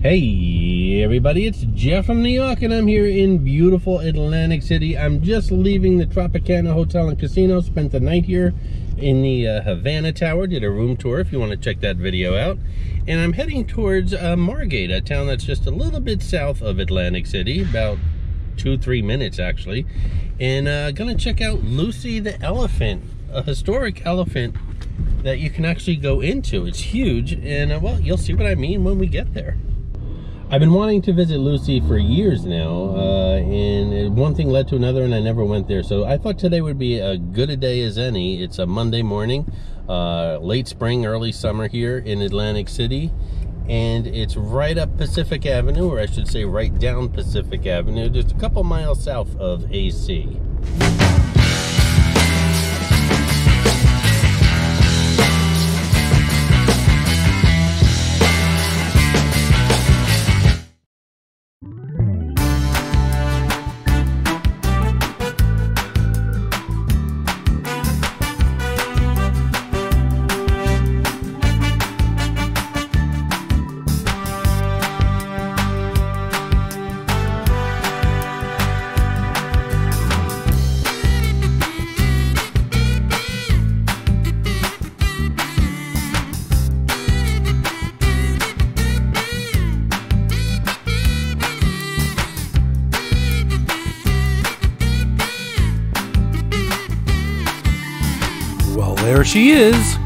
Hey everybody, it's Jeff from New York and I'm here in beautiful Atlantic City. I'm just leaving the Tropicana Hotel and Casino, spent the night here in the Havana Tower, did a room tour if you want to check that video out. And I'm heading towards Margate, a town that's just a little bit south of Atlantic City, about 2-3 minutes actually. And gonna check out Lucy the elephant, a historic elephant that you can actually go into. It's huge, and well, you'll see what I mean when we get there. I've been wanting to visit Lucy for years now, and one thing led to another and I never went there. So I thought today would be as good a day as any. It's a Monday morning, late spring, early summer here in Atlantic City. And it's right up Pacific Avenue, or I should say right down Pacific Avenue, just a couple miles south of AC. Well, there she is.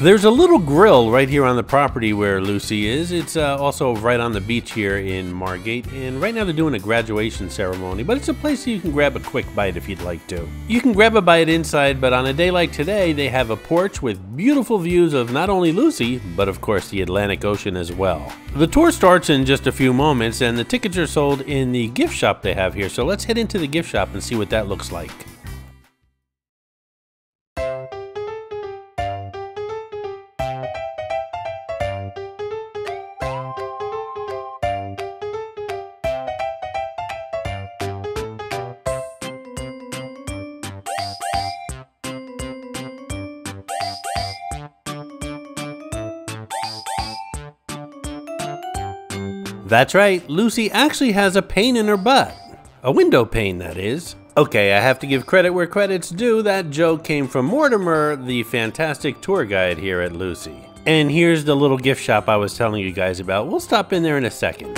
There's a little grill right here on the property where Lucy is. It's also right on the beach here in Margate, and right now they're doing a graduation ceremony, but it's a place you can grab a quick bite if you'd like to. You can grab a bite inside, but on a day like today, they have a porch with beautiful views of not only Lucy, but of course the Atlantic Ocean as well. The tour starts in just a few moments, and the tickets are sold in the gift shop they have here, so let's head into the gift shop and see what that looks like. That's right, Lucy actually has a pane in her butt. A window pane, that is. Okay, I have to give credit where credit's due. That joke came from Mortimer, the fantastic tour guide here at Lucy. And here's the little gift shop I was telling you guys about. We'll stop in there in a second.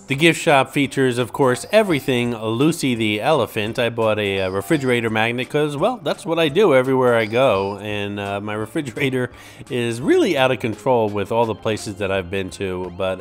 The gift shop features, of course, everything Lucy the elephant. I bought a refrigerator magnet because, well, that's what I do everywhere I go. And my refrigerator is really out of control with all the places that I've been to, but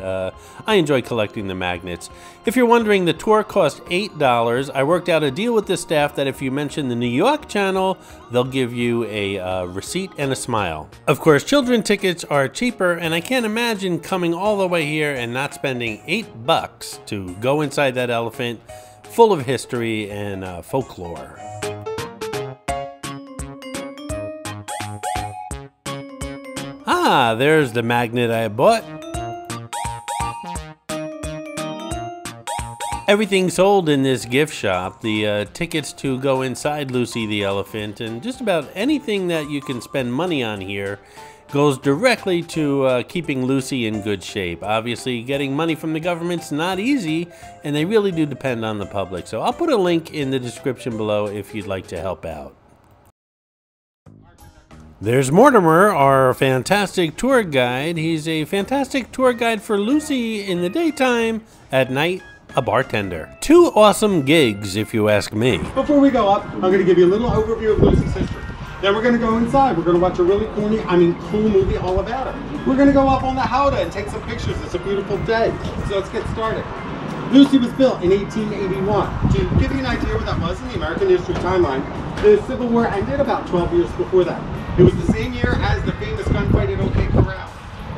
I enjoy collecting the magnets. If you're wondering, the tour cost $8. I worked out a deal with the staff that if you mention the New York channel, they'll give you a receipt and a smile. Of course, children tickets are cheaper, and I can't imagine coming all the way here and not spending $8 to go inside that elephant full of history and folklore. Ah, there's the magnet I bought. Everything sold in this gift shop, the tickets to go inside Lucy the Elephant, and just about anything that you can spend money on here goes directly to keeping Lucy in good shape. Obviously, getting money from the government's not easy, and they really do depend on the public. So I'll put a link in the description below if you'd like to help out. There's Mortimer, our fantastic tour guide. He's a fantastic tour guide for Lucy in the daytime, at night, a bartender. Two awesome gigs, if you ask me. Before we go up, I'm going to give you a little overview of Lucy's history. Then we're going to go inside. We're going to watch a really cool movie all about her. We're going to go up on the Howdah and take some pictures. It's a beautiful day. So let's get started. Lucy was built in 1881. To give you an idea what that was in the American history timeline, the Civil War ended about 12 years before that. It was the same year as the famous gunfight at OK Corral.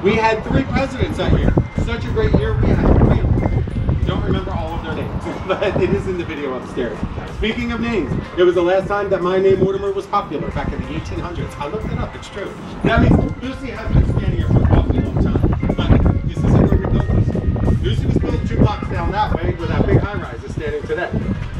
We had 3 presidents that year. Such a great year. We had 3 of them. Don't remember all of their names, but it is in the video upstairs. Speaking of names, it was the last time that my name Mortimer was popular, back in the 1800s. I looked it up, it's true. That means Lucy has been standing here for an awfully long time, but this isn't where we built Lucy. Lucy was built 2 blocks down that way, where that big high-rise is standing today.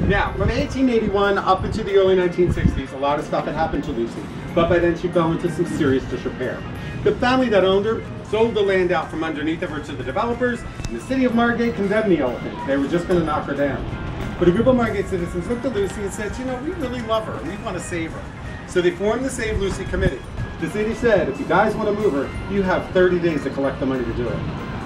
Now, from 1881 up into the early 1960s, a lot of stuff had happened to Lucy, but by then she fell into some serious disrepair. The family that owned her sold the land out from underneath of her to the developers, and the city of Margate condemned the elephant. They were just going to knock her down. But a group of Margate citizens looked at Lucy and said, you know, we really love her, and we want to save her. So they formed the Save Lucy Committee. The city said, if you guys want to move her, you have 30 days to collect the money to do it.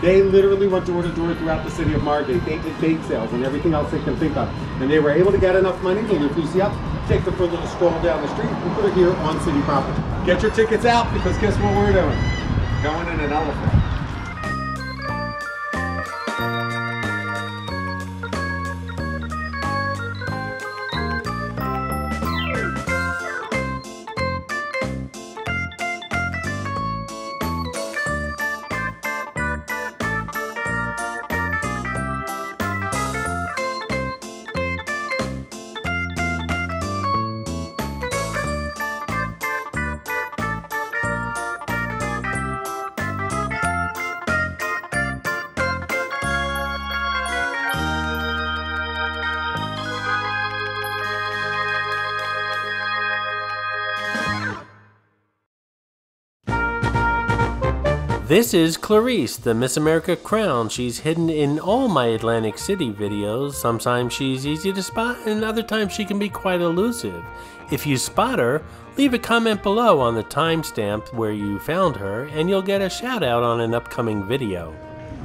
They literally went door to door throughout the city of Margate. They did bake sales and everything else they can think of. And they were able to get enough money to lift Lucy up, take her for a little stroll down the street, and put her here on city property. Get your tickets out, because guess what we're doing? Going in an elephant. This is Clarice, the Miss America crown. She's hidden in all my Atlantic City videos. Sometimes she's easy to spot, and other times she can be quite elusive. If you spot her, leave a comment below on the timestamp where you found her, and you'll get a shout out on an upcoming video.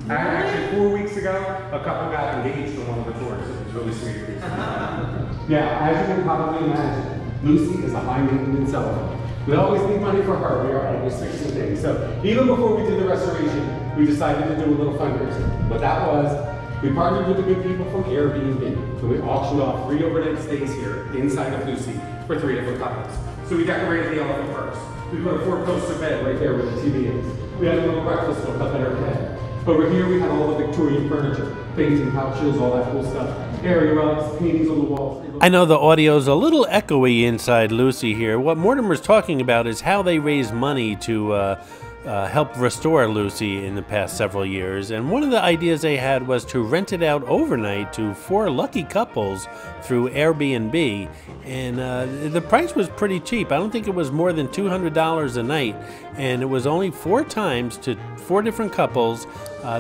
Actually, 4 weeks ago, a couple got engaged on one of the tours. It was really sweet. Now, as you can probably imagine, Lucy is a high-maintenance elephant. We always need money for her. We are always fixing things. So even before we did the restoration, we decided to do a little fundraiser. What that was, we partnered with the good people from Airbnb, and we auctioned off 3 overnight stays here inside of Lucy for 3 different couples. So we decorated the elephant first. We put a 4-poster bed right there where the TV is. We had a little breakfast nook up at her head. Over here we had all the Victorian furniture, painting pouches, all that cool stuff. Area rugs, paintings on the walls. I know the audio's a little echoey inside Lucy here. What Mortimer's talking about is how they raise money to help restore Lucy in the past several years, and one of the ideas they had was to rent it out overnight to 4 lucky couples through Airbnb, and the price was pretty cheap. I don't think it was more than $200 a night, and it was only 4 times to 4 different couples.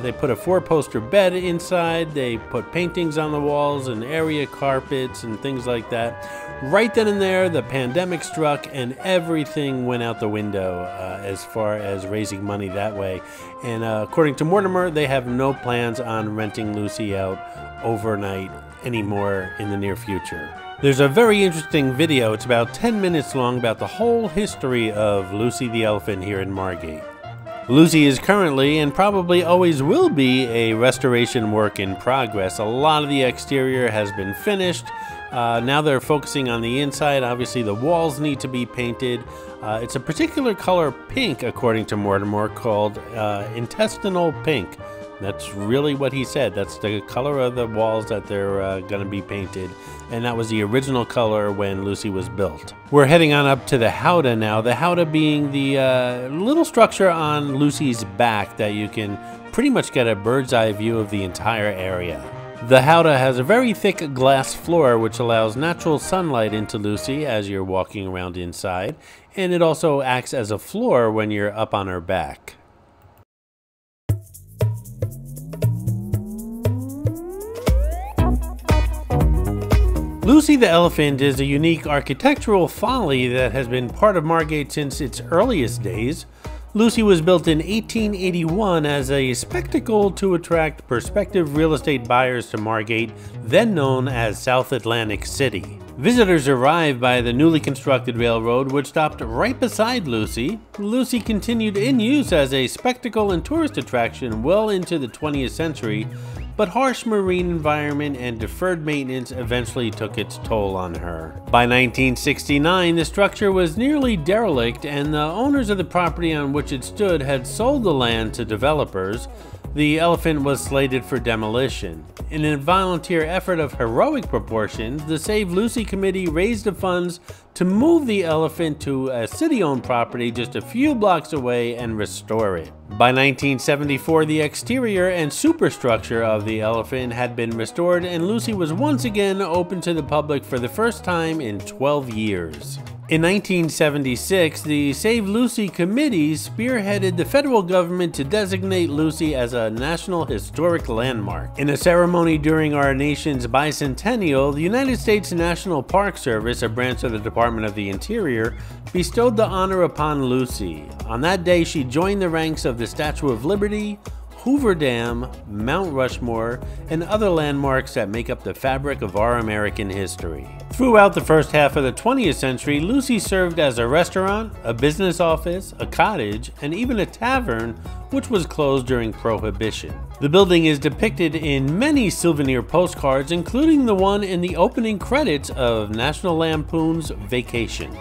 They put a 4-poster bed inside, they put paintings on the walls and area carpets and things like that. Right then and there, the pandemic struck and everything went out the window as far as raising money that way. And according to Mortimer, they have no plans on renting Lucy out overnight anymore in the near future. There's a very interesting video, it's about 10 minutes long, about the whole history of Lucy the Elephant here in Margate. Lucy is currently, and probably always will be, a restoration work in progress. A lot of the exterior has been finished. Now they're focusing on the inside. Obviously the walls need to be painted. It's a particular color pink, according to Mortimer, called intestinal pink. That's really what he said. That's the color of the walls that they're going to be painted. And that was the original color when Lucy was built. We're heading on up to the Howdah now. The Howdah being the little structure on Lucy's back that you can pretty much get a bird's eye view of the entire area. The howdah has a very thick glass floor which allows natural sunlight into Lucy as you're walking around inside, and it also acts as a floor when you're up on her back. Lucy the Elephant is a unique architectural folly that has been part of Margate since its earliest days. Lucy was built in 1881 as a spectacle to attract prospective real estate buyers to Margate, then known as South Atlantic City. Visitors arrived by the newly constructed railroad, which stopped right beside Lucy. Lucy continued in use as a spectacle and tourist attraction well into the 20th century, but harsh marine environment and deferred maintenance eventually took its toll on her. By 1969, the structure was nearly derelict, and the owners of the property on which it stood had sold the land to developers. The Elephant was slated for demolition. In a volunteer effort of heroic proportions, the Save Lucy Committee raised the funds to move the Elephant to a city-owned property just a few blocks away and restore it. By 1974, the exterior and superstructure of the Elephant had been restored, and Lucy was once again open to the public for the first time in 12 years. In 1976, the Save Lucy Committee spearheaded the federal government to designate Lucy as a National Historic Landmark. In a ceremony during our nation's bicentennial, the United States National Park Service, a branch of the Department of the Interior, bestowed the honor upon Lucy. On that day, she joined the ranks of the Statue of Liberty, Hoover Dam, Mount Rushmore, and other landmarks that make up the fabric of our American history. Throughout the first half of the 20th century, Lucy served as a restaurant, a business office, a cottage, and even a tavern, which was closed during Prohibition. The building is depicted in many souvenir postcards, including the one in the opening credits of National Lampoon's Vacation.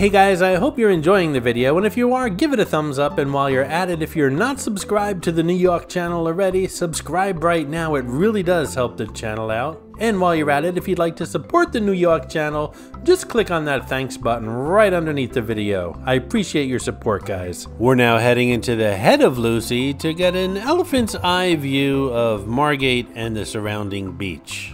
Hey guys, I hope you're enjoying the video, and if you are, give it a thumbs up, and while you're at it, if you're not subscribed to the New York channel already, subscribe right now. It really does help the channel out. And while you're at it, if you'd like to support the New York channel, just click on that thanks button right underneath the video. I appreciate your support, guys. We're now heading into the head of Lucy to get an elephant's eye view of Margate and the surrounding beach.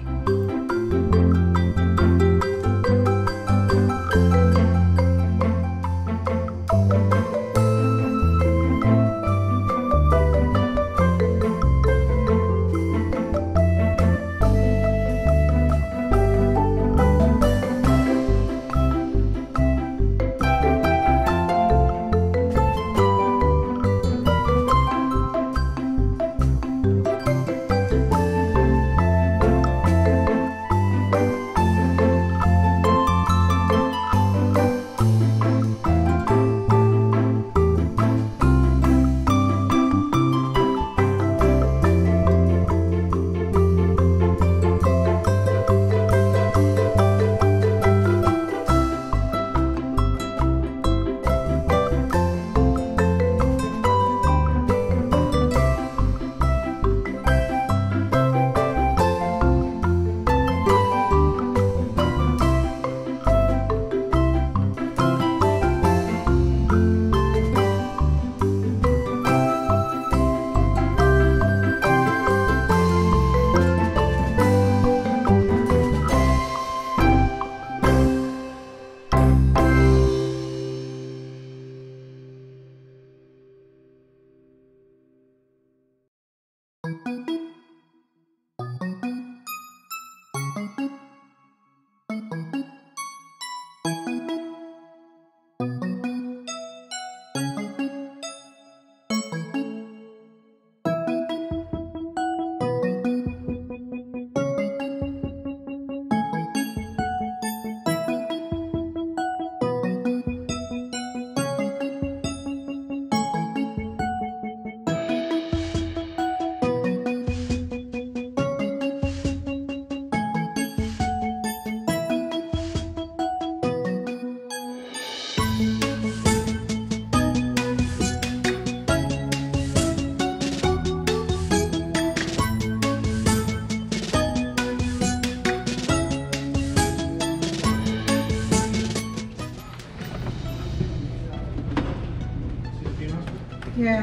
Yeah.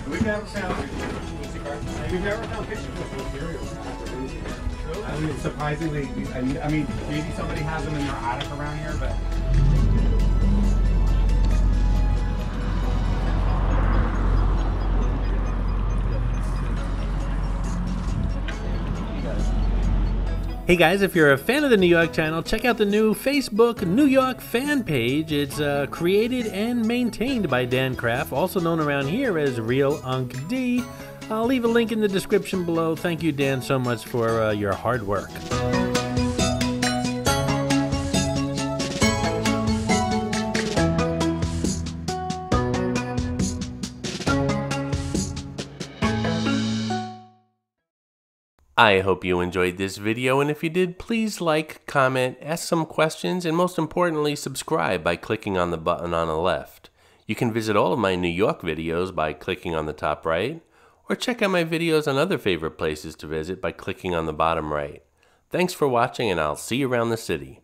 We've never found pictures of the material. I mean, surprisingly, I mean, maybe somebody has them in their attic around here, but. Hey guys, if you're a fan of the New York channel, check out the new Facebook New York fan page. It's created and maintained by Dan Kraft, also known around here as Real Unc D. I'll leave a link in the description below. Thank you, Dan, so much for your hard work. I hope you enjoyed this video, and if you did, please like, comment, ask some questions, and most importantly, subscribe by clicking on the button on the left. You can visit all of my New York videos by clicking on the top right, or check out my videos on other favorite places to visit by clicking on the bottom right. Thanks for watching, and I'll see you around the city.